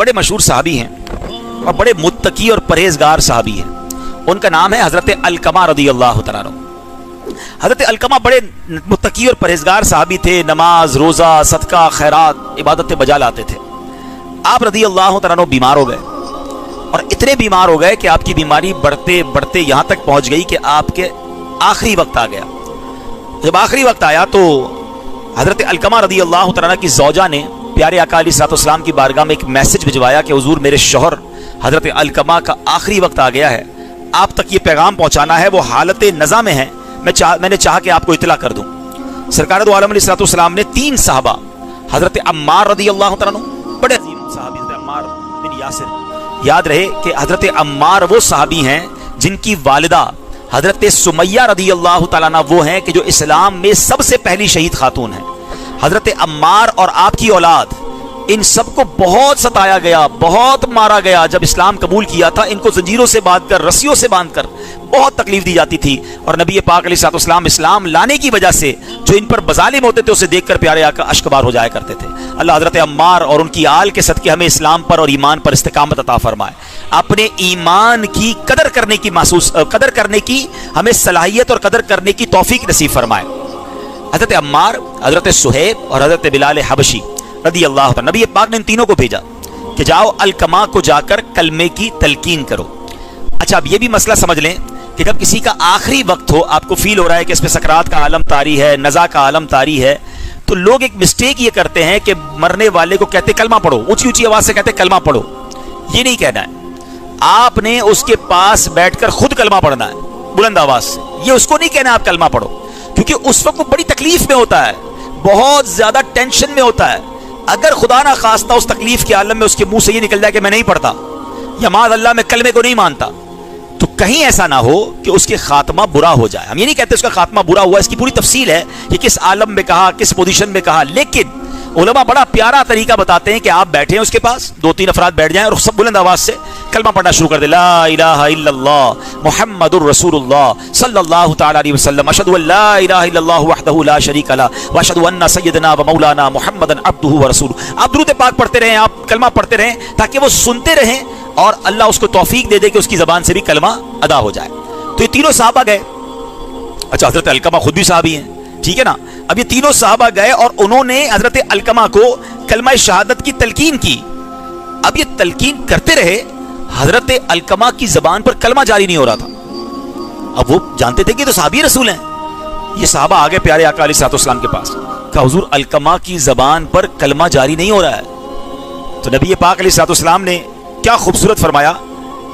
बड़े मशहूर सहाबी हैं और बड़े मुत्तकी और परहेजगार सहाबी हैं। उनका नाम है हजरत अलकमा रदी अल्लाह तआला अन्हु। हजरत अलकमा बड़े मुत्तकी और परहेजगार सहाबी थे। नमाज, रोज़ा, सदका, खैरात, इबादतें बजा लाते थे। आप रदी अल्लाह तआला अन्हु बीमार हो गए और इतने बीमार हो गए कि आपकी बीमारी बढ़ते बढ़ते यहाँ तक पहुँच गई कि आपके आखिरी वक्त आ गया। जब आखिरी वक्त आया तो हजरत अलकमा रदी अल्लाह तआला अन्हु की ज़ौजा ने प्यारे आका अलैहिस्सलाम की बारगाह में एक मैसेज भिजवाया कि हुजूर, मेरे शौहर हजरत अलकमा का आखिरी वक्त आ गया है, आप तक ये पैगाम पहुंचाना है, वो हालत नज़ा में है, मैंने चाहा कि आपको इतला कर दूं। सरकार दो आलम अलैहिस्सलाम ने 3 सहाबा, हजरत अम्मार रदी अल्लाह तआला अन्हु, बड़े अजीम सहाबी हजरत अम्मार बिन यासिर, याद रहे कि हजरत अम्मार वो सहाबी हैं जिनकी वालिदा हजरत सुमैया रदी अल्लाह तआला अन्हा वो हैं कि जो इस्लाम में सबसे पहली शहीद खातून है। हजरत अम्मार और आपकी औलाद, इन सबको बहुत सताया गया, बहुत मारा गया। जब इस्लाम कबूल किया था इनको जंजीरों से बांधकर, रस्सियों से बांधकर बहुत तकलीफ दी जाती थी। और नबी पाक अलैहिस्सलाम इस्लाम लाने की वजह से जो इन पर बजालिम होते थे उसे देखकर प्यारे आका अश्कबार हो जाया करते थे। अल्लाह हजरत अम्मार और उनकी आल के सदके हमें इस्लाम पर और ईमान पर इस्तिकामत अता फरमाए। अपने ईमान की कदर करने की हमें सलाहियत और कदर करने की तौफीक नसीब फरमाए। हजरत अम्मार, हजरत सुहैब और हजरत बिलाल हबशी रदी अल्लाह तआला, नबी पाक ने इन तीनों को भेजा कि जाओ अलकमा को जाकर कलमे की तलकीन करो। अच्छा, अब ये भी मसला समझ लें कि जब किसी का आखिरी वक्त हो, आपको फील हो रहा है कि इसमें सकरात का आलम तारी है, नज़ा का आलम तारी है, तो लोग एक मिस्टेक ये करते हैं कि मरने वाले को कहते कलमा पढ़ो, ऊंची ऊंची आवाज से कहते कलमा पढ़ो। ये नहीं कहना है, आपने उसके पास बैठकर खुद कलमा पढ़ना है बुलंद आवाज से। ये उसको नहीं कहना आप कलमा पढ़ो, क्योंकि उस वक्त वो बड़ी तकलीफ में होता है, बहुत ज्यादा टेंशन में होता है। अगर खुदा ना खास्ता उस तकलीफ के आलम में उसके मुंह से ये निकल जाए कि मैं नहीं पढ़ता या माद अल्लाह मैं कलमे को नहीं मानता, तो कहीं ऐसा ना हो कि उसके खात्मा बुरा हो जाए। हम ये नहीं कहते उसका खात्मा बुरा हुआ, इसकी पूरी तफसील है कि किस आलम में कहा, किस पोजीशन में कहा। लेकिन उलमा बड़ा प्यारा तरीका बताते हैं कि आप बैठे हैं उसके पास, 2-3 अफराद बैठ जाएं और सब बुलंद आवाज से कलमा पढ़ना शुरू कर दे, ला इलाहा इल्लल्लाह मुहम्मदुर रसूलुल्लाह सल्लल्लाहु तआला अलैहि वसल्लम, अशहदु अल्ला इलाहा इल्लल्लाह वहदहु ला शरीका ला व अशहदु अन्ना सय्यदना व मौलाना मुहम्मदन अब्दुहु व रसूलुहु। आप दुरूद पाक पढ़ते रहें, आप कलमा पढ़ते रहें, ताकि वो सुनते रहें और अल्लाह उसको तौफीक दे दे कि उसकी जबान से भी कलमा अदा हो जाए। तो ये तीनों सहाबा गए। अच्छा, हजरत अलकमा खुद भी सहाबी हैं, ठीक है ना। अब ये तीनों सहाबा गए और उन्होंने हजरत अलकमा को कलमा शहादत की तलकीन की। अब ये तलकीन करते रहे, हजरत अलकमा की जबान पर कलमा जारी नहीं हो रहा था। अब वो जानते थे कि तो सहाबी रसूल हैं। ये सहाबा आ गए प्यारे आका अलैहिस्सलाम के पास, कहा हुजूर अलकमा की जबान पर कलमा जारी नहीं हो रहा है। तो नबी पाक अलैहिस्सलाम ने क्या खूबसूरत फरमाया,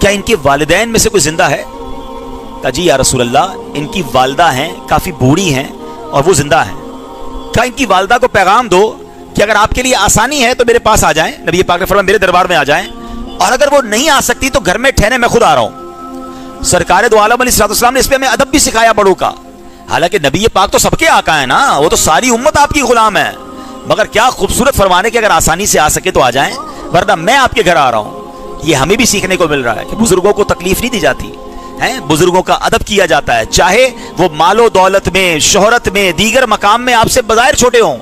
क्या इनके वालिदैन में से कोई जिंदा है? कहा जी या रसूल अल्लाह, इनकी वालदा हैं, काफी बूढ़ी हैं और वो जिंदा हैं। कहा इनकी वालदा को पैगाम दो कि अगर आपके लिए आसानी है तो मेरे पास आ जाएं। नबी पाक ने फरमाया मेरे दरबार में आ जाएं, और अगर वो नहीं आ सकती तो घर में ठहरे, मैं खुद आ रहा हूं। सरकार दो आलम अलैहिस्सलाम ने इस पे हमें अदब भी सिखाया बड़ों का। हालांकि नबी पाक तो सबके आका है ना, वो तो सारी उम्मत आपकी गुलाम है, मगर क्या खूबसूरत फरमाने कि अगर आसानी से आ सके तो आ जाएं, वरना मैं आपके घर आ रहा हूं। ये हमें भी सीखने को मिल रहा है कि बुजुर्गों को तकलीफ नहीं दी जाती है, बुजुर्गों का अदब किया जाता है, चाहे वो मालो दौलत में, शोहरत में, दीगर मकाम में आपसे बज़ाहिर छोटे हों।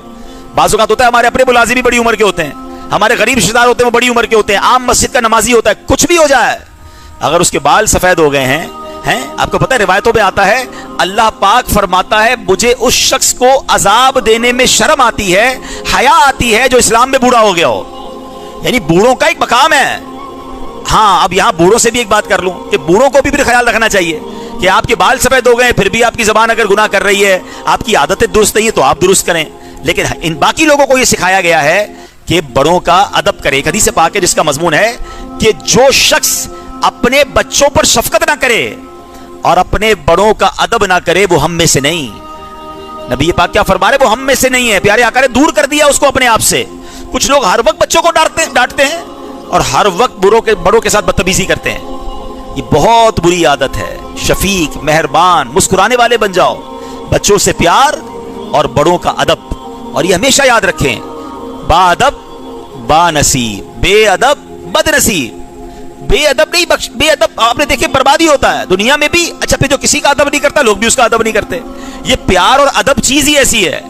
बाज़ औक़ात होता है हमारे अपने मुलाज़िम भी बड़ी उम्र के होते हैं, हमारे गरीब रिश्तेदार होते हैं वो बड़ी उम्र के होते हैं, आम मस्जिद का नमाजी होता है, कुछ भी हो जाए, अगर उसके बाल सफेद हो गए हैं, आपको पता है रिवायतों में आता है अल्लाह पाक फरमाता है मुझे उस शख्स को अजाब देने में शर्म आती है, हया आती है जो इस्लाम में बूढ़ा हो गया हो। यानी बूढ़ों का एक मकाम है। हाँ, अब यहां बूढ़ों से भी एक बात कर लूं कि बूढ़ों को भी फिर ख्याल रखना चाहिए कि आपके बाल सफेद हो गए फिर भी आपकी जबान अगर गुनाह कर रही है, आपकी आदतें दुरुस्त नहीं है तो आप दुरुस्त करें। लेकिन इन बाकी लोगों को यह सिखाया गया है कि बड़ों का अदब करे। एक हदीस पाक है जिसका मजमून है कि जो शख्स अपने बच्चों पर शफकत ना करे और अपने बड़ों का अदब ना करे वो हम में से नहीं। नबी पाक क्या फरमा रहे, वो हम में से नहीं है। प्यारे आका ने दूर कर दिया उसको अपने आप से। कुछ लोग हर वक्त बच्चों को डांटते हैं और हर वक्त बड़ों के साथ बदतमीजी करते हैं। ये बहुत बुरी आदत है। शफीक, मेहरबान, मुस्कुराने वाले बन जाओ। बच्चों से प्यार और बड़ों का अदब। और ये हमेशा याद रखें, बाअदब बानसीब, बेअदब बदनसीब। बेअदब नहीं बख्श, बेअदब आपने देखे बर्बादी होता है दुनिया में भी। अच्छा, फिर जो किसी का अदब नहीं करता लोग भी उसका अदब नहीं करते। ये प्यार और अदब चीज ही ऐसी है।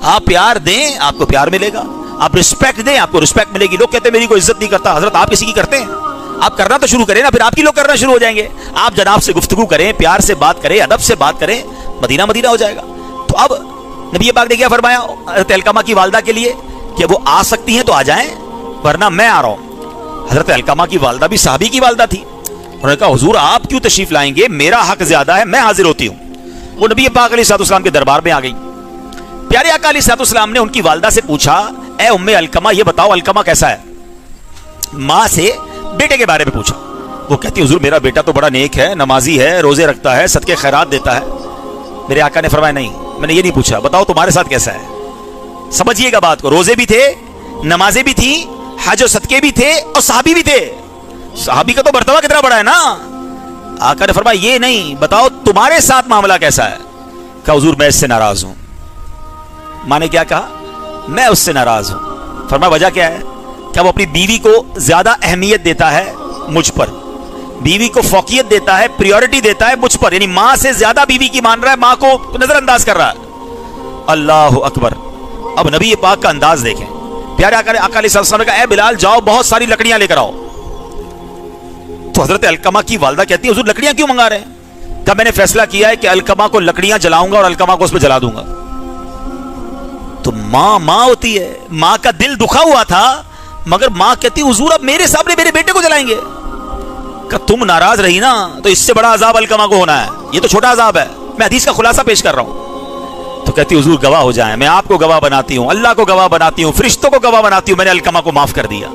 आप प्यार दें आपको प्यार मिलेगा, आप रिस्पेक्ट दें, आपको रिस्पेक्ट मिलेगी। लोग कहते हैं मेरी कोई इज्जत नहीं करता। हजरत आप किसी की करते हैं? आप करना तो शुरू करें ना, फिर आपकी लोग करना शुरू हो जाएंगे। आप जनाब से गुफ्तगू करें, प्यार से बात करें, अदब से बात करें, मदीना मदीना हो जाएगा। तो अब नबी पाक ने क्या फरमाया हजरत अलकमा की वालदा के लिए कि वो आ सकती हैं तो आ जाएं, वरना मैं आ रहा हूं। हजरत अलकमा की वालदा भी सहाबी की वालदा थी। उन्होंने कहा हुजूर आप क्यों तशरीफ लाएंगे, मेरा हक ज्यादा है, मैं हाजिर होती हूं। वो नबी पाक अलैहिस्सलाम के दरबार में आ गई। प्यारे आका अलैहिस्सलाम ने उनकी वालदा से पूछा, ए उम्मे अलकमा ये बताओ अलकमा कैसा है? माँ से बेटे के बारे में पूछा। वो कहती हुजूर मेरा बेटा तो बड़ा नेक है, नमाजी है, रोजे रखता है, सदके खैरात देता है। मेरे आका ने फरमाया नहीं, मैंने ये नहीं पूछा, बताओ तुम्हारे साथ कैसा है। समझिएगा बात को, रोजे भी थे, नमाजें भी थी, हज और सदके भी थे और सहाबी भी थे। सहाबी का तो मर्तबा कितना बड़ा है ना। आका ने फरमाया ये नहीं, बताओ तुम्हारे साथ मामला कैसा है। कहा हुजूर मैं इससे नाराज हूं। माँ ने क्या कहा? मैं उससे नाराज हूं। फरमाया वजह क्या है? क्या वो अपनी बीवी को ज्यादा अहमियत देता है मुझ पर, बीवी को फौकियत देता है, प्रायोरिटी देता है मुझ पर, यानी माँ से ज्यादा बीवी की मान रहा है, माँ को नजरअंदाज कर रहा है। अल्लाह अकबर। अब नबी पाक का अंदाज देखें। प्यारे आका अलैहिस्सलाम ने कहा ए बिलाल जाओ बहुत सारी लकड़ियां लेकर आओ। तो हजरत अलकमा की वालदा कहती है हुजूर लकड़ियां क्यों मंगा रहे हैं? कहा मैंने फैसला किया है कि अलकमा को लकड़ियां जलाऊंगा और अलकमा को उस पर जला दूंगा। तो माँ होती है, माँ का दिल दुखा हुआ था, मगर माँ कहती हुजूर अब मेरे सामने मेरे बेटे को जलाएंगे। कि तुम नाराज रही ना तो इससे बड़ा अजाब अलकमा को होना है, ये तो छोटा अजाब है, मैं हदीस का खुलासा पेश कर रहा हूं। तो कहती हुजूर गवाह हो जाए, मैं आपको गवाह बनाती हूं, अल्लाह को गवाह बनाती हूं, फरिश्तों को गवाह बनाती हूं, मैंने अलकमा को माफ कर दिया।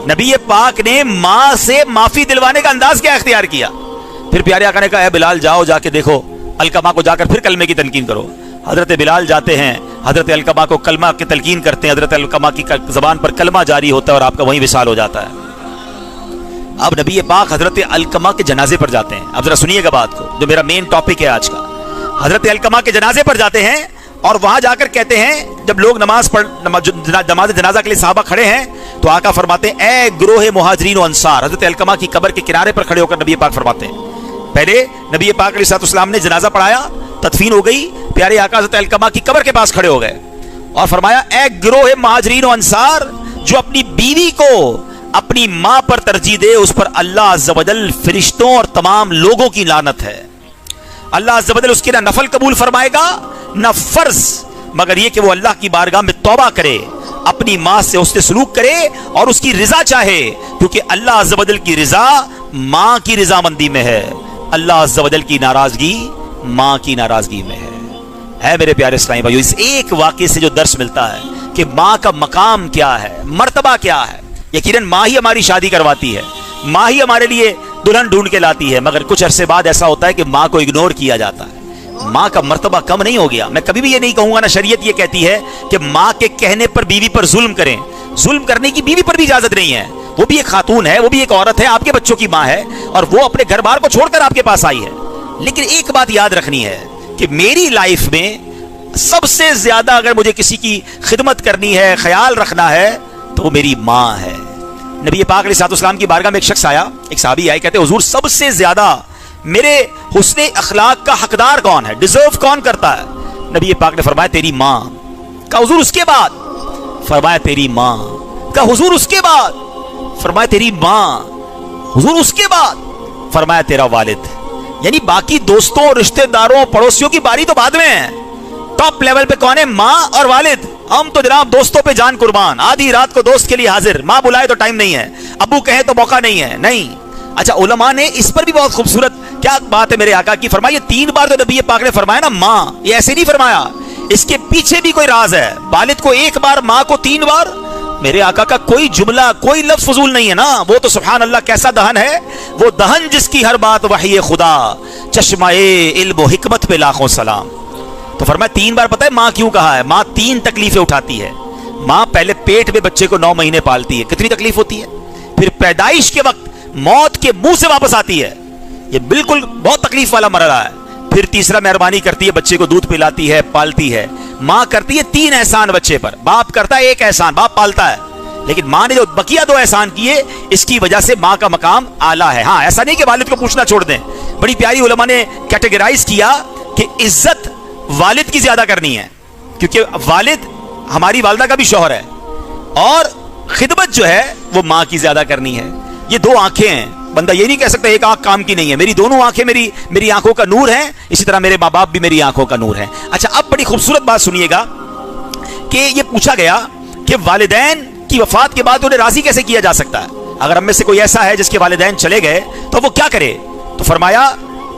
नबी पाक ने माँ से माफी दिलवाने का अंदाज क्या इख्तियार किया। फिर प्यारे आका ने कहा बिलाल जाओ जाके देखो अलकमा को, जाकर फिर कलमे की तलकीन करो। हजरत बिलाल जाते हैं, हजरत अलकमा को कलमा की तलकीन करते हैं, हजरत अलकमा की जबान पर कलमा जारी होता है और आपका वहीं विसाल हो जाता है। अब नबी पाक हजरत अलकमा के जनाजे पर जाते हैं। अब जरा सुनिएगा बात को, जो मेरा मेन टॉपिक है आज का। हजरत अलकमा के जनाजे पर जाते हैं और वहां जाकर कहते हैं, जब लोग नमाज जनाजा के लिए साहबा खड़े हैं तो आका फरमाते हैं ए ग्रोह मुहाजिरीन व अंसार। हजरत अलकमा की कब्र के किनारे पर खड़े होकर नबी पाक फरमाते हैं, पहले नबी पाक अलैहिस्सलाम ने जनाजा पढ़ाया, तदफीन हो गई, प्यारे आका हजरत अलकमा की कब्र के पास खड़े हो गए और फरमाया ए ग्रोह मुहाजिरीन व अंसार, जो अपनी बीवी को अपनी मां पर तरजीह दे उस पर अल्लाह अज़्ज़ व जल फरिश्तों और तमाम लोगों की लानत है। अल्लाह अज़्ज़ व जल उसकी ना नफल कबूल फरमाएगा ना फर्ज, मगर यह कि वो अल्लाह की बारगाह में तौबा करे, अपनी मां से उससे सलूक करे और उसकी रिजा चाहे, क्योंकि अल्लाह अज़्ज़ व जल की रिजा मां की रिजामंदी में है, अल्लाह अज़्ज़ व जल की नाराजगी मां की नाराजगी में है मेरे प्यारे इस्लामी भाइयों। इस एक वाक़े से जो दर्श मिलता है कि मां का मकाम क्या है, मर्तबा क्या है। यकीनन मां ही हमारी शादी करवाती है, मां ही हमारे लिए दुल्हन ढूंढ के लाती है, मगर कुछ अरसे बाद ऐसा होता है कि मां को इग्नोर किया जाता है। मां का मर्तबा कम नहीं हो गया। मैं कभी भी ये नहीं कहूंगा ना, शरीयत ये कहती है कि मां के कहने पर बीवी पर जुल्म करें। जुल्म करने की बीवी पर भी इजाजत नहीं है, वो भी एक खातून है, वो भी एक औरत है, आपके बच्चों की मां है और वो अपने घर बार को छोड़कर आपके पास आई है। लेकिन एक बात याद रखनी है कि मेरी लाइफ में सबसे ज्यादा अगर मुझे किसी की खिदमत करनी है, ख्याल रखना है, तो वो मेरी मां है। नबी पाक अलैहिस्सलाम की बारगाह में एक शख्स आया, एक सहाबी आए, कहते हुजूर सबसे ज्यादा मेरे हुस्ने अखलाक का हकदार कौन है, डिजर्व कौन करता है? नबी पाक ने फरमाया तेरी मां। कहा हुजूर उसके बाद? फरमाया तेरी मां। कहा हुजूर उसके बाद? फरमाया तेरी मां। हुजूर उसके बाद? फरमाया तेरा वालिद। यानी बाकी दोस्तों, रिश्तेदारों, पड़ोसियों की बारी तो बाद में है, टॉप लेवल पे कौन है? मां और वालिद। हम तो जनाब दोस्तों पे जान कुर्बान, आधी रात को दोस्त के लिए हाजिर, मां बुलाए तो टाइम नहीं है, अबू कहे तो मौका नहीं है, नहीं। अच्छा उलमा ने इस पर भी बहुत खूबसूरत क्या बात है मेरे आका की, फरमाइए 3 बार तो नबी पाक ने फरमाया ना मां, ये ऐसे नहीं फरमाया, इसके पीछे भी कोई राज है। वालिद को 1 बार, मां को 3 बार। मेरे आका का कोई जुमला, कोई लफ्ज फजूल नहीं है ना। वो तो सुभान अल्लाह कैसा दहन है, वो दहन जिसकी हर बात वही खुदा, चश्माए इल्म व हिकमत पे लाखों सलाम। तो फरमाया 3 बार। पता है मां क्यों कहा है? मां 3 तकलीफें उठाती है। मां पहले पेट में बच्चे को 9 महीने पालती है, कितनी तकलीफ होती है, फिर पैदाइश के वक्त मौत के मुंह से वापस आती है, ये बिल्कुल बहुत तकलीफ वाला मरहला है। फिर तीसरा मेहरबानी करती है, बच्चे को दूध पिलाती है, पालती है। मां करती है 3 एहसान बच्चे पर, बाप करता है 1 एहसान, बाप पालता है, लेकिन मां ने जो बकिया 2 एहसान किए, इसकी वजह से मां का मकाम आला है। हाँ ऐसा नहीं कि वालिद को पूछना छोड़ दें, बड़ी प्यारी उलमा ने कैटेगराइज किया कि इज्जत वालिद की ज्यादा करनी है, क्योंकि वालिद हमारी वालदा का भी शौहर है, और खिदमत जो है वो माँ की ज्यादा करनी है। ये दो आंखें हैं, बंदा ये नहीं कह सकता एक आंख काम की नहीं है। मेरी दोनों आंखें मेरी आंखों का नूर है, इसी तरह मेरे माँ बाप भी मेरी आंखों का नूर है। अच्छा, अब बड़ी खूबसूरत बात सुनिएगा कि ये पूछा गया कि वालिदैन की वफात के बाद उन्हें राजी कैसे किया जा सकता है। अगर हम में से कोई ऐसा है जिसके वालिदैन चले गए तो वो क्या करे, तो फरमाया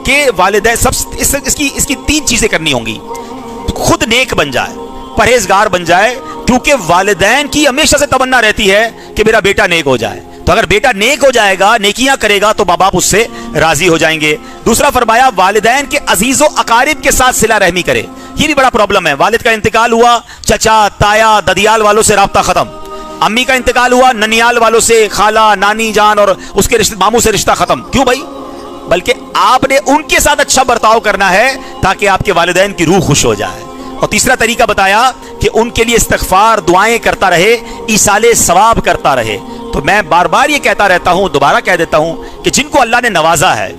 कि वालिदैन इसकी तीन चीजें करनी होंगी। खुद नेक बन जाए, परहेजगार बन जाए, क्योंकि वालिदैन की हमेशा से तमन्ना रहती है कि मेरा बेटा नेक हो जाए। तो अगर बेटा नेक हो जाएगा, नेकियां करेगा, तो माँ बाप उससे राजी हो जाएंगे। दूसरा फरमाया वालिदैन के अजीजो अकारिब के साथ सिला रहमी करे। ये भी बड़ा प्रॉब्लम है, वालिद का इंतकाल हुआ, चचा ताया ददियाल वालों से राब्ता खत्म, अम्मी का इंतकाल हुआ, ननियाल वालों से, खाला नानी जान और उसके रिश्ते मामू से रिश्ता खत्म। क्यों भाई? बल्कि आपने उनके साथ अच्छा बर्ताव करना है ताकि आपके वालिदैन की रूह खुश हो जाए। और तीसरा तरीका बताया कि उनके लिए इस्तिग़फ़ार दुआएं करता रहे, ईसाले सवाब करता रहे। तो मैं बार बार ये कहता रहता हूं, दोबारा कह देता हूं कि जिनको अल्लाह ने नवाजा है,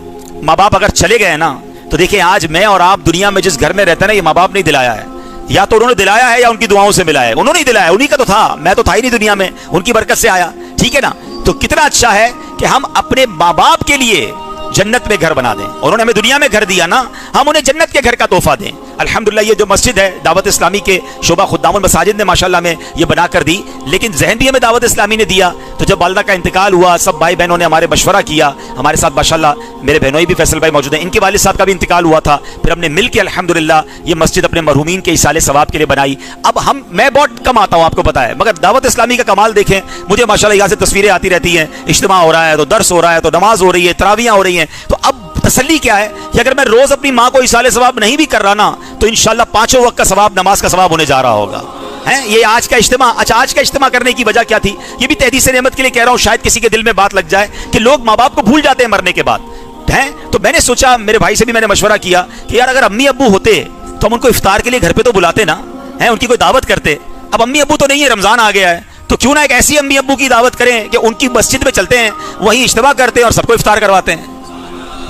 माँ बाप अगर चले गए ना, तो देखिए आज मैं और आप दुनिया में जिस घर में रहते हैं ना, ये माँ बाप नहीं दिलाया है, या तो उन्होंने दिलाया है या उनकी दुआओं से मिला है। उन्होंने ही दिलाया, उन्हीं का तो था, मैं तो था ही नहीं दुनिया में, उनकी बरकत से आया, ठीक है ना। तो कितना अच्छा है कि हम अपने माँ बाप के लिए जन्नत में घर बना दें। उन्होंने हमें दुनिया में घर दिया ना, हम उन्हें जन्नत के घर का तोहफा दें। अल्हम्दुलिल्लाह ये जो मस्जिद है दावत इस्लामी के शोबा खुद्दामुल मसाजिद ने माशाल्लाह में ये बना कर दी, लेकिन जहन भी हमें दावत इस्लामी ने दिया। तो जब वालिदा का इंतकाल हुआ, सब भाई बहनों ने हमारे मशवरा किया, हमारे साथ माशाल्लाह मेरे बहनोई भी फैसल भाई मौजूद हैं, इनके वालिद साहब का भी इंतकाल हुआ था। फिर हमने मिल के अल्हम्दुलिल्लाह ये मस्जिद अपने मरहूमीन के इसाले सवाब के लिए बनाई। अब मैं बहुत कम आता हूँ, आपको पता है, मगर दावत इस्लामी का कमाल देखें, मुझे माशाल्लाह यहाँ से तस्वीरें आती रहती हैं, इज्तिमा हो रहा है तो दर्स हो रहा है, तो नमाज हो रही है, तरावियाँ हो रही हैं। तो अब तसल्ली क्या है कि अगर मैं रोज अपनी माँ को इसाले सवाब नहीं भी कर रहा ना, तो इंशाल्लाह पांचों वक्त का सवाब, नमाज का सवाब होने जा रहा होगा। हैं ये आज का इज्तिमा। अच्छा, आज का इज्तिमा करने की वजह क्या थी, ये भी तहदीस नेमत के लिए कह रहा हूँ, शायद किसी के दिल में बात लग जाए कि लोग माँ बाप को भूल जाते हैं मरने के बाद, हैं। तो मैंने सोचा, मेरे भाई से भी मैंने मशवरा किया कि यार अगर अम्मी अब्बू होते तो हम उनको इफ्तार के लिए घर पे तो बुलाते ना, हैं, उनकी कोई दावत करते। अब अम्मी अब्बू तो नहीं है, रमजान आ गया है, तो क्यों ना एक ऐसी अम्मी अब्बू की दावत करें कि उनकी मस्जिद में चलते हैं, वहीं इज्तिमा करते हैं और सबको इफ्तार करवाते हैं।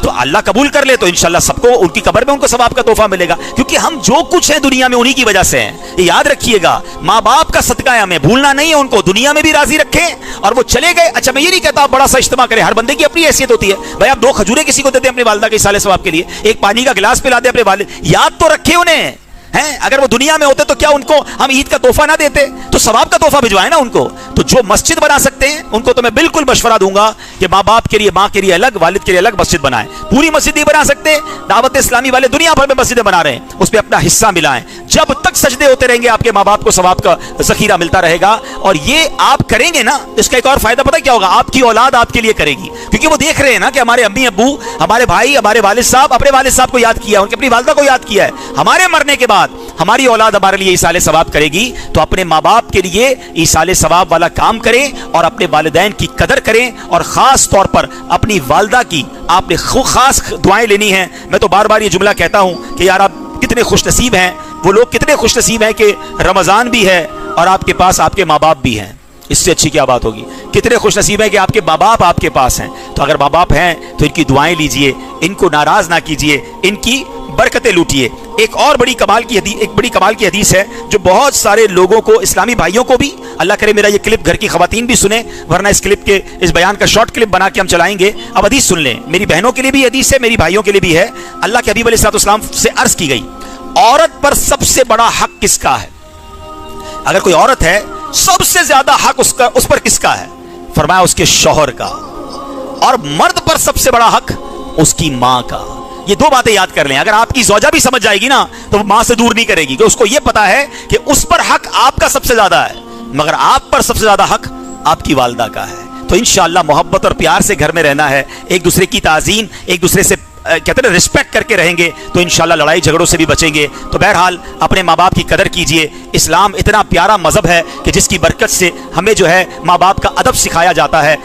तो अल्लाह कबूल कर ले तो इंशाल्लाह सबको उनकी कब्र में उनको सवाब का तोहफा मिलेगा, क्योंकि हम जो कुछ है दुनिया में उन्हीं की वजह से हैं। ये याद रखिएगा, माँ बाप का सदका है, हमें भूलना नहीं है, उनको दुनिया में भी राजी रखें और वो चले गए। अच्छा, मैं ये नहीं कहता आप बड़ा सा इज्तिमा करें, हर बंदे की अपनी हैसियत होती है। भाई आप 2 खजूरें किसी को देते हैं अपनी वालिदा के इसाले सवाब के लिए, एक पानी का गिलास पिला दे अपने वालिद, याद तो रखे उन्हें, हैं। अगर वो दुनिया में होते तो क्या उनको हम ईद का तोहफा ना देते, तो सवाब का तोहफा भिजवाए ना उनको। तो जो मस्जिद बना सकते हैं उनको तो मैं बिल्कुल मशवरा दूंगा कि माँ बाप के लिए, माँ के लिए अलग, वालिद के लिए अलग मस्जिद बनाएं। पूरी मस्जिद नहीं बना सकते, दावत इस्लामी वाले दुनिया भर में मस्जिदें बना रहे हैं, उसमें अपना हिस्सा मिलाएं। जब तक सजदे होते रहेंगे आपके माँ बाप को सवाब का जखीरा मिलता रहेगा। और ये आप करेंगे ना, इसका एक और फायदा पता क्या होगा, आपकी औलाद आपके लिए करेगी, क्योंकि वो देख रहे हैं ना कि हमारे अम्मी अब्बू, हमारे भाई, हमारे वालिद साहब अपने वालिद साहब को याद किया, उनकी अपनी वालिदा को याद किया है। हमारे मरने के बाद हमारी औलाद हमारे लिए इसाले सवाब करेगी, तो अपने माँ बाप के लिए इसाले सवाब वाला काम करें और अपने वालिदैन की कदर करें। और खास तौर पर अपनी वालिदा की आपने खास दुआएं लेनी है। मैं तो बार बार ये जुमला कहता हूं कि यार आप कितने खुशनसीब हैं, वो लोग कितने खुशनसीब हैं कि रमजान भी है और आपके पास आपके माँ बाप भी हैं। इससे अच्छी क्या बात होगी। कितने खुशनसीब हैं कि आपके माँ बाप आपके पास हैं। तो अगर माँ बाप हैं तो इनकी दुआएं लीजिए, इनको नाराज ना कीजिए, इनकी बरकतें लूटिए। एक और बड़ी कमाल की हदीस है जो बहुत सारे लोगों को, इस्लामी भाइयों को भी, अल्लाह करे मेरा ये क्लिप घर की खवातीन भी सुने, वरना इस क्लिप के, इस बयान का शॉर्ट क्लिप बना के हम चलाएंगे। अब हदीस सुन लें, मेरी बहनों के लिए भी हदीस है, मेरी भाइयों के लिए भी है। अल्लाह के हबीब अलैहिस्सलाम से अर्ज की गई, औरत पर सबसे बड़ा हक किसका है? अगर कोई औरत है, सबसे ज्यादा हक उस पर किसका है? फरमाया उसके शौहर का। और मर्द पर सबसे बड़ा हक उसकी मां का। ये 2 बातें याद कर लें। अगर आपकी ज़ौजा भी समझ जाएगी ना, तो वो मां से दूर नहीं करेगी, कि उसको ये पता है कि उस पर हक आपका सबसे ज्यादा है, मगर आप पर सबसे ज्यादा हक आपकी वालिदा का है। तो इंशाअल्लाह मोहब्बत और प्यार से घर में रहना है, एक दूसरे की ताज़ीम, एक दूसरे से कहते हैं रिस्पेक्ट करके रहेंगे तो इंशाल्लाह लड़ाई झगड़ों से भी बचेंगे। तो बहरहाल अपने माँ बाप की कदर कीजिए। इस्लाम इतना प्यारा मजहब है कि जिसकी बरकत से हमें जो है माँ बाप का अदब सिखाया जाता है।